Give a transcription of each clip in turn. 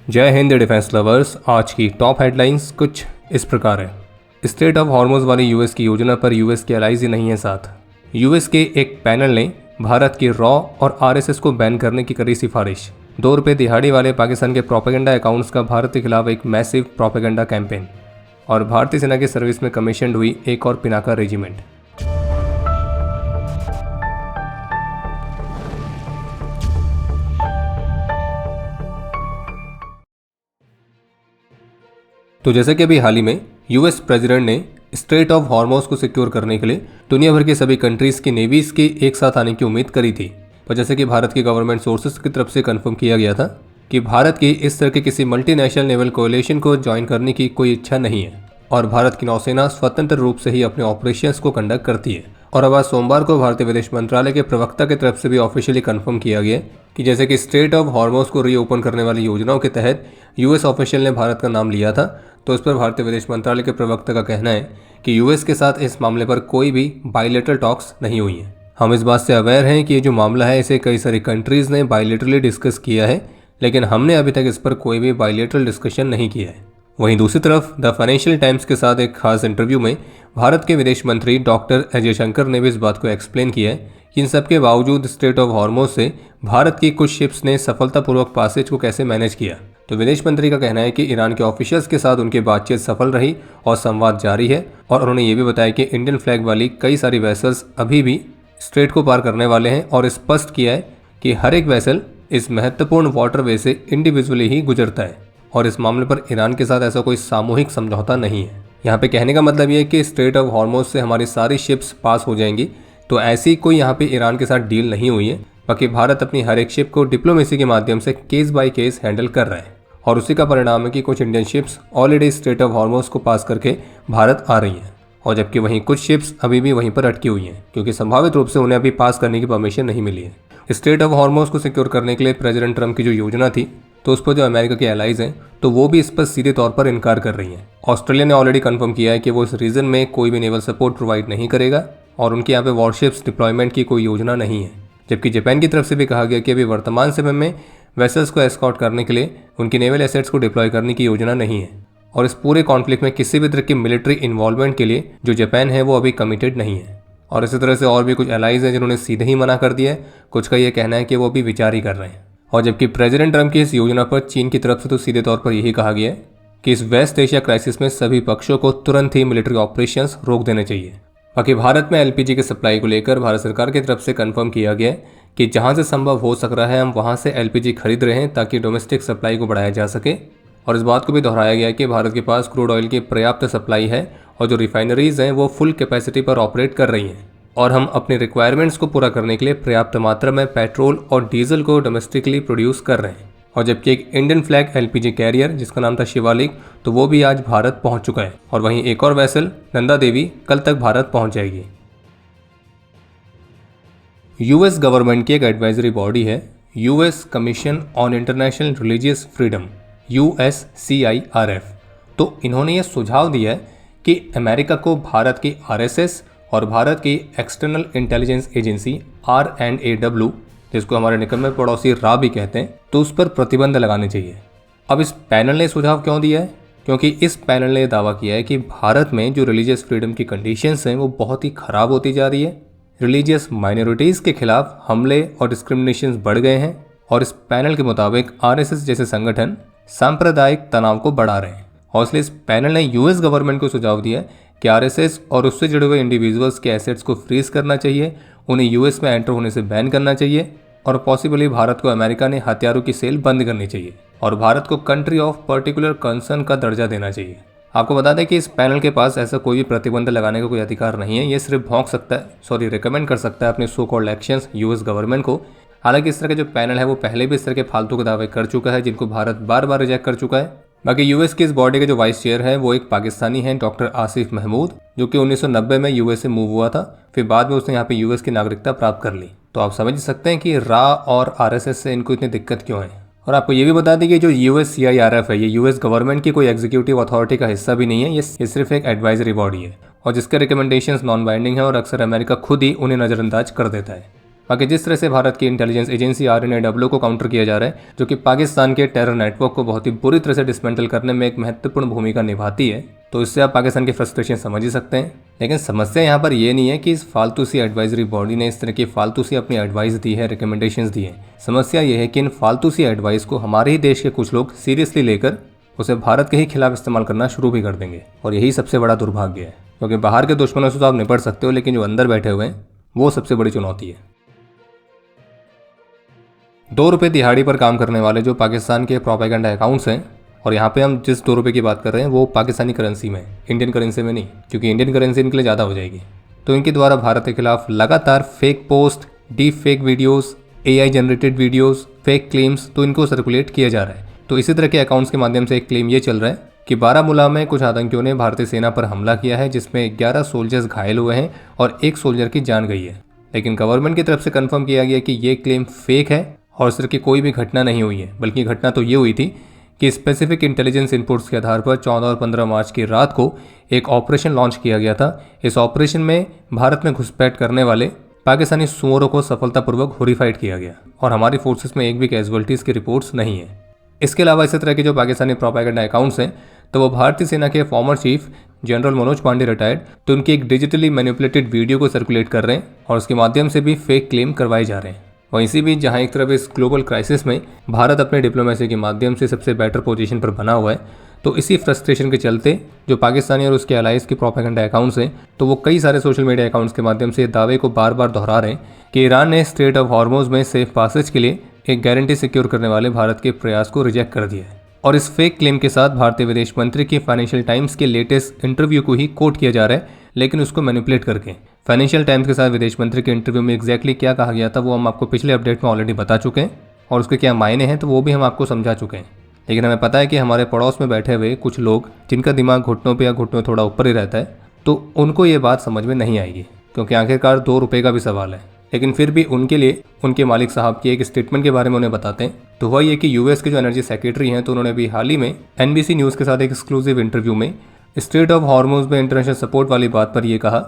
जय Hind defence lovers. आज की टॉप हेडलाइंस कुछ इस प्रकार है। स्ट्रेट ऑफ हॉर्मुज़ वाली यूएस की योजना पर यूएस के एलाइज ही नहीं है साथ। यूएस के एक पैनल ने भारत के रॉ और आरएसएस को बैन करने की करी सिफारिश। 2 रुपये दिहाड़ी वाले पाकिस्तान के प्रोपेगेंडा अकाउंट्स का भारत के खिलाफ एक मैसिव प्रोपेगेंडा कैंपेन। और भारतीय सेना की सर्विस में कमीशन हुई एक और पिनाका रेजिमेंट। तो जैसे कि अभी हाल ही में यूएस प्रेसिडेंट ने स्ट्रेट ऑफ हॉर्मुज़ को सिक्योर करने के लिए दुनिया भर की सभी कंट्रीज की नेवीज के एक साथ आने की उम्मीद करी थी, पर जैसे कि भारत की गवर्नमेंट सोर्सेज की तरफ से कंफर्म किया गया था कि भारत की इस तरह के किसी मल्टीनेशनल नेवल कोएलिशन को ज्वाइन करने की कोई इच्छा नहीं है और भारत की नौसेना स्वतंत्र रूप से ही अपने ऑपरेशंस को कंडक्ट करती है। और अब आज सोमवार को भारतीय विदेश मंत्रालय के प्रवक्ता की तरफ से भी ऑफिशियली कंफर्म किया गया कि जैसे कि स्ट्रेट ऑफ हॉर्मुज़ को रीओपन करने वाली योजनाओं के तहत यूएस ऑफिशियल ने भारत का नाम लिया था, तो इस पर भारतीय विदेश मंत्रालय के प्रवक्ता का कहना है कि यूएस के साथ इस मामले पर कोई भी बायलैटरल टॉक्स नहीं हुई है। हम इस बात से अवेयर हैं कि ये जो मामला है इसे कई सारी कंट्रीज़ ने बायलैटरली डिस्कस किया है, लेकिन हमने अभी तक इस पर कोई भी बायलैटरल डिस्कशन नहीं किया है। वहीं दूसरी तरफ द फाइनेंशियल टाइम्स के साथ एक खास इंटरव्यू में भारत के विदेश मंत्री डॉक्टर अजय जयशंकर ने भी इस बात को एक्सप्लेन किया है कि इन सब के बावजूद स्ट्रेट ऑफ हॉर्मुज़ से भारत की कुछ शिप्स ने सफलतापूर्वक पासेज को कैसे मैनेज किया। तो विदेश मंत्री का कहना है कि ईरान के ऑफिशियल्स के साथ उनकी बातचीत सफल रही और संवाद जारी है, और उन्होंने ये भी बताया कि इंडियन फ्लैग वाली कई सारी वेसल्स अभी भी स्ट्रेट को पार करने वाले हैं और स्पष्ट किया है कि हर एक वेसल इस महत्वपूर्ण वाटरवे से इंडिविजुअली ही गुजरता है और इस मामले पर ईरान के साथ ऐसा कोई सामूहिक समझौता नहीं है। यहाँ पे कहने का मतलब ये है कि स्ट्रेट ऑफ हॉर्मुज़ से हमारी सारी शिप्स पास हो जाएंगी, तो ऐसी कोई यहाँ पे ईरान के साथ डील नहीं हुई है, बाकी भारत अपनी हर एक शिप को डिप्लोमेसी के माध्यम से केस बाय केस हैंडल कर रहा है और उसी का परिणाम है कि कुछ Indian ships already straight of Hormuz को पास करके भारत आ रही हैं और जबकि वहीं कुछ शिप्स अभी भी वहीं पर अटकी हुई हैं क्योंकि संभावित रूप से उन्हें अभी पास करने की परमिशन नहीं मिली है। स्ट्रेट ऑफ हॉर्मुज़ को सिक्योर करने के लिए प्रेसिडेंट ट्रंप की जो योजना थी, तो उस पर जो अमेरिका के एलाइज हैं तो वो भी इस पर सीधे तौर पर इनकार कर रही हैं। ऑस्ट्रेलिया ने ऑलरेडी कंफर्म किया है कि वो इस रीजन में कोई भी नेवल सपोर्ट प्रोवाइड नहीं करेगा और उनके यहाँ पे वॉरशिप्स डिप्लॉयमेंट की कोई योजना नहीं है। जबकि जापान की तरफ से भी कहा गया कि अभी वर्तमान समय में वेसल्स को एस्कॉर्ट करने के लिए उनकी नेवल एसेट्स को डिप्लॉय करने की योजना नहीं है और इस पूरे कॉन्फ्लिक्ट में किसी भी तरह की मिलिट्री इन्वॉल्वमेंट के लिए जो जापान है वो अभी कमिटेड नहीं है। और इसी तरह से और भी कुछ एलाइज हैं जिन्होंने सीधे ही मना कर दिया है, कुछ का ये कहना है कि वो अभी विचार ही कर रहे हैं। और जबकि प्रेसिडेंट ट्रंप की इस योजना पर चीन की तरफ से तो सीधे तौर पर यही कहा गया है कि इस वेस्ट एशिया क्राइसिस में सभी पक्षों को तुरंत ही मिलिट्री ऑपरेशंस रोक देने चाहिए। बाकी भारत में एलपीजी के सप्लाई को लेकर भारत सरकार की तरफ से कंफर्म किया गया है कि जहां से संभव हो सक रहा है हम वहां से एलपीजी खरीद रहे हैं ताकि डोमेस्टिक सप्लाई को बढ़ाया जा सके। और इस बात को भी दोहराया गया है कि भारत के पास क्रूड ऑयल की पर्याप्त सप्लाई है और जो रिफाइनरीज हैं वो फुल कैपेसिटी पर ऑपरेट कर रही हैं और हम अपने रिक्वायरमेंट्स को पूरा करने के लिए पर्याप्त मात्रा में पेट्रोल और डीजल को डोमेस्टिकली प्रोड्यूस कर रहे हैं। और जबकि एक इंडियन फ्लैग एलपीजी कैरियर जिसका नाम था शिवालिक, तो वो भी आज भारत पहुंच चुका है और वहीं एक और वेसल नंदा देवी कल तक भारत पहुंच जाएगी। यूएस गवर्नमेंट की एक एडवाइजरी बॉडी है US commission on international religious freedom USCIRF। तो इन्होंने ये सुझाव दिया है कि अमेरिका को भारत की आरएसएस और भारत की एक्सटर्नल इंटेलिजेंस एजेंसी R&AW, जिसको हमारे निकम्मे पड़ोसी रा भी कहते हैं, तो उस पर प्रतिबंध लगाने चाहिए। अब इस पैनल ने सुझाव क्यों दिया है? क्योंकि इस पैनल ने दावा किया है कि भारत में जो रिलीजियस फ्रीडम की कंडीशंस हैं वो बहुत ही ख़राब होती जा रही है। रिलीजियस माइनॉरिटीज़ के खिलाफ हमले और डिस्क्रिमिनेशंस बढ़ गए हैं और इस पैनल के मुताबिक आरएसएस जैसे संगठन सांप्रदायिक तनाव को बढ़ा रहे हैं। और इसलिए इस पैनल ने यूएस गवर्नमेंट को सुझाव दिया कि आरएसएस और उससे जुड़े हुए इंडिविजुअल्स के एसेट्स को फ्रीज करना चाहिए, उन्हें यूएस में एंटर होने से बैन करना चाहिए और पॉसिबली भारत को अमेरिका ने हथियारों की सेल बंद करनी चाहिए और भारत को कंट्री ऑफ पर्टिकुलर कंसर्न का दर्जा देना चाहिए। आपको बता दें कि इस पैनल के पास ऐसा कोई भी प्रतिबंध लगाने का कोई अधिकार नहीं है, ये सिर्फ रिकमेंड कर सकता है अपने so called actions US government को। हालांकि इस तरह का जो पैनल है वो पहले भी इस तरह के फालतू के दावे कर चुका है जिनको भारत बार बार रिजेक्ट कर चुका है। बाकी यूएस की इस बॉडी के जो वाइस चेयर है वो एक पाकिस्तानी है डॉक्टर आसिफ महमूद, जो कि 1990 में यूएस से मूव हुआ था, फिर बाद में उसने यहाँ पे यूएस की नागरिकता प्राप्त कर ली। तो आप समझ सकते हैं कि रा और आरएसएस से इनको इतनी दिक्कत क्यों है। और आपको ये भी बता दें कि जो USCIRF है ये यूएस गवर्नमेंट की कोई एग्जीक्यूटिव अथॉरिटी का हिस्सा भी नहीं है, ये सिर्फ एक एडवाइजरी बॉडी है और जिसके रिकमेंडेशंस नॉन बाइंडिंग है और अक्सर अमेरिका खुद ही उन्हें नज़रअंदाज कर देता है। बाकी जिस तरह से भारत की इंटेलिजेंस एजेंसी RNAW को काउंटर किया जा रहा है, जो कि पाकिस्तान के टेरर नेटवर्क को बहुत ही बुरी तरह से डिसमेंटल करने में एक महत्वपूर्ण भूमिका निभाती है, तो इससे आप पाकिस्तान की फ्रस्ट्रेशन समझ ही सकते हैं। लेकिन समस्या यहाँ पर यह नहीं है कि इस फालतू सी एडवाइजरी बॉडी ने इस तरह की फालतू सी अपनी एडवाइस दी है, रिकमेंडेशंस दी है। समस्या यह है कि इन फालतू सी एडवाइस को हमारे ही देश के कुछ लोग सीरियसली लेकर उसे भारत के ही खिलाफ इस्तेमाल करना शुरू भी कर देंगे, और यही सबसे बड़ा दुर्भाग्य है, क्योंकि बाहर के दुश्मनों से तो आप निपट सकते हो, लेकिन जो अंदर बैठे हुए हैं वो सबसे बड़ी चुनौती है। 2 रुपये दिहाड़ी पर काम करने वाले जो पाकिस्तान के प्रोपेगेंडा अकाउंट्स हैं, और यहाँ पे हम जिस 2 रुपये की बात कर रहे हैं वो पाकिस्तानी करेंसी में, इंडियन करेंसी में नहीं, क्योंकि इंडियन करेंसी इनके लिए ज़्यादा हो जाएगी। तो इनके द्वारा भारत के खिलाफ लगातार fake post, deep fake videos, AI generated videos, fake claims तो इनको सर्कुलेट किया जा रहा है। तो इसी तरह के अकाउंट्स के माध्यम से एक क्लेम ये चल रहा है कि बारामूला में कुछ आतंकियों ने भारतीय सेना पर हमला किया है, जिसमें 11 सोल्जर्स घायल हुए हैं और 1 सोल्जर की जान गई है। लेकिन गवर्नमेंट की तरफ से कंफर्म किया गया कि ये क्लेम फेक है और इस तरह की कोई भी घटना नहीं हुई है, बल्कि घटना तो ये हुई थी कि स्पेसिफिक इंटेलिजेंस इनपुट्स के आधार पर 14 और 15 मार्च की रात को एक ऑपरेशन लॉन्च किया गया था। इस ऑपरेशन में भारत में घुसपैठ करने वाले पाकिस्तानी सुअरों को सफलतापूर्वक होरीफाइड किया गया, और हमारी फोर्सेस में एक भी कैजुअल्टीज की रिपोर्ट्स नहीं है। इसके अलावा इसी तरह के जो पाकिस्तानी प्रोपेगेंडा अकाउंट्स हैं, तो वो भारतीय सेना के former chief general Manoj Pandey retired, तो उनकी एक डिजिटली मैनिपुलेटेड वीडियो को सर्कुलेट कर रहे हैं और उसके माध्यम से भी फेक क्लेम करवाए जा रहे हैं। वहीं इसी बीच जहां एक तरफ इस ग्लोबल क्राइसिस में भारत अपने डिप्लोमेसी के माध्यम से सबसे बेटर पोजीशन पर बना हुआ है, तो इसी फ्रस्ट्रेशन के चलते जो पाकिस्तानी और उसके अलाइज के प्रोपेगेंडा अकाउंट्स हैं, तो वो कई सारे सोशल मीडिया अकाउंट्स के माध्यम से दावे को बार बार दोहरा रहे हैं कि ईरान ने स्ट्रेट ऑफ हॉर्मोज में सेफ पासेज के लिए एक गारंटी सिक्योर करने वाले भारत के प्रयास को रिजेक्ट कर दिया है। और इस फेक क्लेम के साथ भारतीय विदेश मंत्री की फाइनेंशियल टाइम्स के लेटेस्ट इंटरव्यू को ही कोट किया जा रहा है, लेकिन उसको मैनिपुलेट करके। फाइनेंशियल टाइम्स के साथ विदेश मंत्री के इंटरव्यू में एग्जैक्टली क्या कहा गया था वो हम आपको पिछले अपडेट में ऑलरेडी बता चुके हैं, और उसके क्या मायने हैं तो वो भी हम आपको समझा चुके हैं। लेकिन हमें पता है कि हमारे पड़ोस में बैठे हुए कुछ लोग जिनका दिमाग घुटनों पे या घुटनों थोड़ा ऊपर ही रहता है, तो उनको ये बात समझ में नहीं आएगी, क्योंकि आखिरकार 2 रुपये का भी सवाल है। लेकिन फिर भी उनके लिए उनके मालिक साहब की एक स्टेटमेंट के बारे में उन्हें बताते हैं। तो वह ये कि यूएस के जो एनर्जी सेक्रेटरी हैं, तो उन्होंने भी हाल ही में NBC न्यूज़ के साथ एक एक्सक्लूसिव इंटरव्यू में स्ट्रेट ऑफ हॉर्मोज में इंटरनेशनल सपोर्ट वाली बात पर यह कहा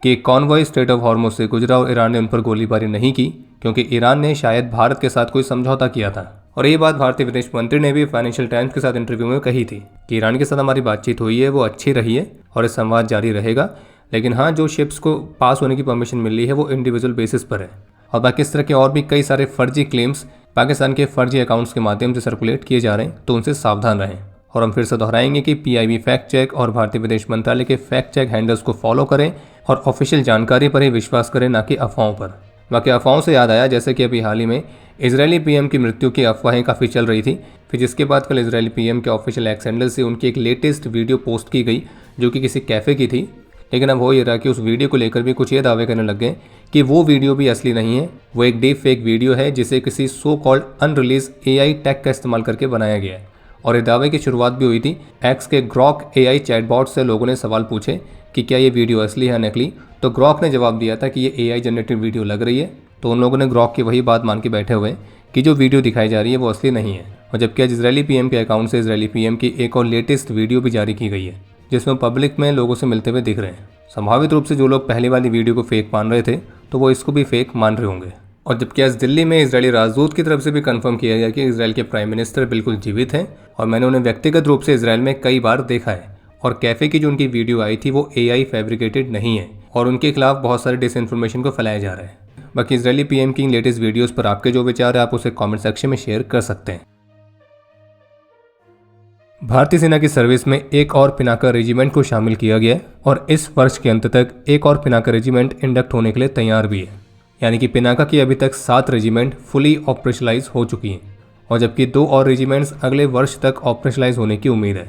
कि एक कॉन्वॉय स्ट्रेट ऑफ हॉर्मोज से गुजरा और ईरान ने उन पर गोलीबारी नहीं की, क्योंकि ईरान ने शायद भारत के साथ कोई समझौता किया था। और ये बात भारतीय विदेश मंत्री ने भी फाइनेंशियल टाइम्स के साथ इंटरव्यू में कही थी कि ईरान के साथ हमारी बातचीत हुई है, वो अच्छी रही है और इस संवाद जारी रहेगा, लेकिन हाँ, जो शिप्स को पास होने की परमिशन मिल रही है वो इंडिविजुअल बेसिस पर है। और बाकी इस तरह के और भी कई सारे फर्जी क्लेम्स पाकिस्तान के फर्जी अकाउंट्स के माध्यम से सर्कुलेट किए जा रहे हैं, तो उनसे सावधान रहें। और हम फिर से दोहराएंगे कि PIB फैक्ट चेक और भारतीय विदेश मंत्रालय के फैक्ट चेक हैंडल्स को फॉलो करें और ऑफिशियल जानकारी पर ही विश्वास करें, ना कि अफवाहों पर। बाकी अफवाहों से याद आया, जैसे कि अभी हाल ही में इजरायली PM की मृत्यु की अफवाहें काफ़ी चल रही थी, फिर जिसके बाद कल इजरायली PM के ऑफिशियल एक्स हैंडल से उनकी एक लेटेस्ट वीडियो पोस्ट की गई, जो कि किसी कैफ़े की थी। लेकिन अब हो ये रहा कि उस वीडियो को लेकर भी कुछ ये दावे करने लग गए कि वो वीडियो भी असली नहीं है, वो एक डीप फेक वीडियो है जिसे किसी so called unreleased AI tag का इस्तेमाल करके बनाया गया है। और ये दावे की शुरुआत भी हुई थी एक्स के ग्रॉक AI चैटबॉट से। लोगों ने सवाल पूछे कि क्या ये वीडियो असली है नकली, तो ग्रॉक ने जवाब दिया था कि ये AI जनरेटेड वीडियो लग रही है। तो उन लोगों ने ग्रॉक की वही बात मान के बैठे हुए कि जो वीडियो दिखाई जा रही है वो असली नहीं है। और जबकि आज इजरायली PM के अकाउंट से इजरायली PM की एक और लेटेस्ट वीडियो भी जारी की गई है, जिसमें पब्लिक में लोगों से मिलते हुए दिख रहे हैं। संभावित रूप से जो लोग पहली वाली वीडियो को फेक मान रहे थे, तो वो इसको भी फेक मान रहे होंगे। और जबकि आज दिल्ली में इजरायली राजदूत की तरफ से भी कंफर्म किया गया कि इजराइल के प्राइम मिनिस्टर बिल्कुल जीवित हैं, और मैंने उन्हें व्यक्तिगत रूप से इजराइल में कई बार देखा है। और कैफ़े की जो उनकी वीडियो आई थी वो AI फैब्रिकेटेड नहीं है, और उनके खिलाफ बहुत सारे डिसइंफॉर्मेशन को फैलाया जा रहा है। बाकी इजरायली PM की लेटेस्ट वीडियोज़ पर आपके जो विचार है आप उसे कॉमेंट सेक्शन में शेयर कर सकते हैं। भारतीय सेना की सर्विस में एक और पिनाका रेजिमेंट को शामिल किया गया और इस वर्ष के अंत तक एक और पिनाका रेजिमेंट इंडक्ट होने के लिए तैयार भी है। यानी कि पिनाका की अभी तक 7 रेजिमेंट फुली ऑपरेशनलाइज हो चुकी हैं, और जबकि 2 और रेजिमेंट्स अगले वर्ष तक ऑपरेशनलाइज होने की उम्मीद है,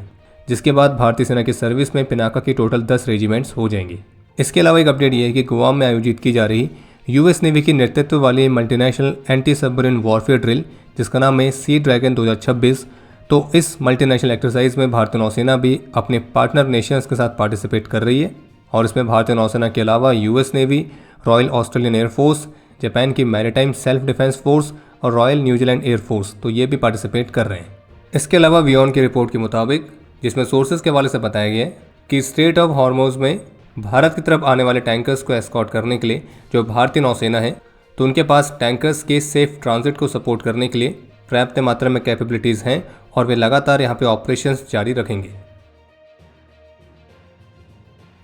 जिसके बाद भारतीय सेना की सर्विस में पिनाका की टोटल 10 रेजिमेंट्स हो जाएंगी। इसके अलावा एक अपडेट ये है कि गुआम में आयोजित की जा रही US नेवी की नेतृत्व वाली multinational anti submarine warfare drill, जिसका नाम है सी ड्रैगन 2026, तो इस मल्टीनेशनल एक्सरसाइज में भारतीय नौसेना भी अपने पार्टनर नेशंस के साथ पार्टिसिपेट कर रही है। और इसमें भारतीय नौसेना के अलावा US navy, royal Australian air force, Japan की मैरीटाइम सेल्फ डिफेंस फोर्स और रॉयल न्यूजीलैंड एयरफोर्स, तो ये भी पार्टिसिपेट कर रहे हैं। इसके अलावा वियॉन की रिपोर्ट के मुताबिक, जिसमें सोर्सेज के हवाले से बताया गया है कि स्ट्रेट ऑफ हॉर्मोज में भारत की तरफ आने वाले टैंकर्स को एस्कॉर्ट करने के लिए जो भारतीय नौसेना है, तो उनके पास टैंकर्स के सेफ ट्रांजिट को सपोर्ट करने के लिए पर्याप्त मात्रा में कैपेबिलिटीज़ हैं और वे लगातार यहाँ पे ऑपरेशंस जारी रखेंगे।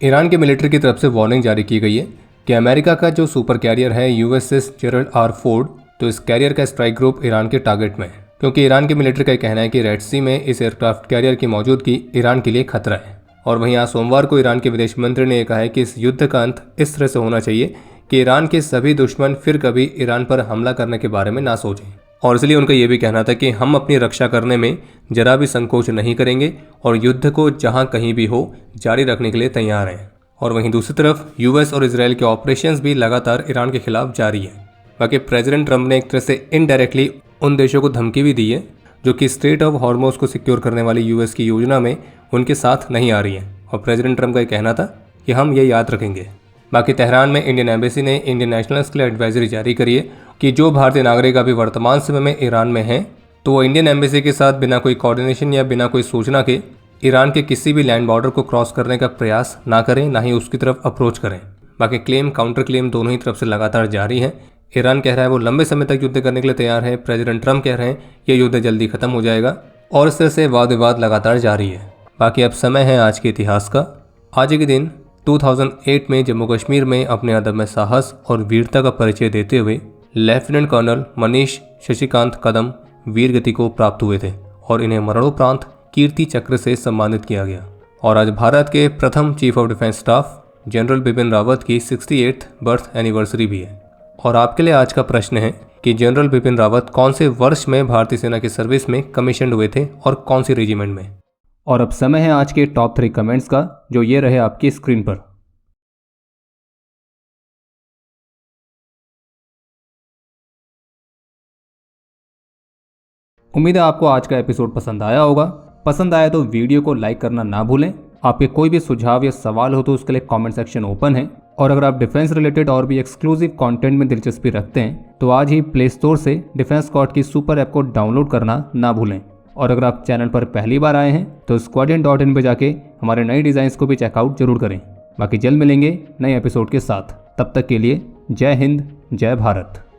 ईरान के मिलिट्री की तरफ से वार्निंग जारी की गई है कि अमेरिका का जो सुपर कैरियर है USS जेरल्ड आर फोर्ड, तो इस कैरियर का स्ट्राइक ग्रुप ईरान के टारगेट में है, क्योंकि ईरान की मिलिट्री का कहना है कि रेड सी में इस एयरक्राफ्ट कैरियर की मौजूदगी ईरान के लिए खतरा है। और वहीं आज सोमवार को ईरान के विदेश मंत्री ने कहा है कि इस युद्ध का अंत इस तरह से होना चाहिए कि ईरान के सभी दुश्मन फिर कभी ईरान पर हमला करने के बारे में ना सोचें। और इसलिए उनका यह भी कहना था कि हम अपनी रक्षा करने में जरा भी संकोच नहीं करेंगे और युद्ध को जहां कहीं भी हो जारी रखने के लिए तैयार हैं। और वहीं दूसरी तरफ US और इजराइल के ऑपरेशंस भी लगातार ईरान के खिलाफ जारी हैं। बाकी प्रेसिडेंट ट्रंप ने एक तरह से इनडायरेक्टली उन देशों को धमकी भी दी है जो कि स्ट्रेट ऑफ हॉर्मोज को सिक्योर करने वाली US की योजना में उनके साथ नहीं आ रही हैं। और प्रेसिडेंट ट्रंप का ये कहना था कि हम ये याद रखेंगे। बाकी तेहरान में इंडियन एम्बेसी ने इंडियन नेशनल्स के लिए एडवाइजरी जारी करी है कि जो भारतीय नागरिक अभी वर्तमान समय में ईरान में हैं तो वो इंडियन एम्बेसी के साथ बिना कोई कोऑर्डिनेशन या बिना कोई सूचना के ईरान के किसी भी लैंड बॉर्डर को क्रॉस करने का प्रयास ना करें, ना ही उसकी तरफ अप्रोच करें। बाकी क्लेम काउंटर क्लेम दोनों ही तरफ से लगातार जारी है। ईरान कह रहा है वो लंबे समय तक युद्ध करने के लिए तैयार है, प्रेसिडेंट ट्रंप कह रहे हैं ये युद्ध जल्दी खत्म हो जाएगा, और इस तरह से वाद विवाद लगातार जारी है। बाकी अब समय है आज के इतिहास का। आज के दिन 2008 में जम्मू कश्मीर में अपने अदम्य साहस और वीरता का परिचय देते हुए लेफ्टिनेंट कर्नल मनीष शशिकांत कदम वीर गति को प्राप्त हुए थे और इन्हें मरणोपरांत कीर्ति चक्र से सम्मानित किया गया। और आज भारत के प्रथम chief of defence staff general Bipin Rawat की 68th बर्थ एनिवर्सरी भी है। और आपके लिए आज का प्रश्न है कि जनरल बिपिन रावत कौन से वर्ष में भारतीय सेना की सर्विस में कमीशन हुए थे और कौन सी रेजिमेंट में। और अब समय है आज के टॉप 3 कमेंट्स का, जो ये रहे आपकी स्क्रीन पर। उम्मीद है आपको आज का एपिसोड पसंद आया होगा। पसंद आया तो वीडियो को लाइक करना ना भूलें। आपके कोई भी सुझाव या सवाल हो तो उसके लिए कमेंट सेक्शन ओपन है। और अगर आप डिफेंस रिलेटेड और भी एक्सक्लूसिव कंटेंट में दिलचस्पी रखते हैं तो आज ही प्ले स्टोर से डिफेंस स्क्वाड की सुपर ऐप को डाउनलोड करना ना भूलें। और अगर आप चैनल पर पहली बार आए हैं तो squadron.in पे जाके हमारे नए डिज़ाइंस को भी चेकआउट जरूर करें। बाकी जल्द मिलेंगे नए एपिसोड के साथ। तब तक के लिए जय हिंद, जय भारत।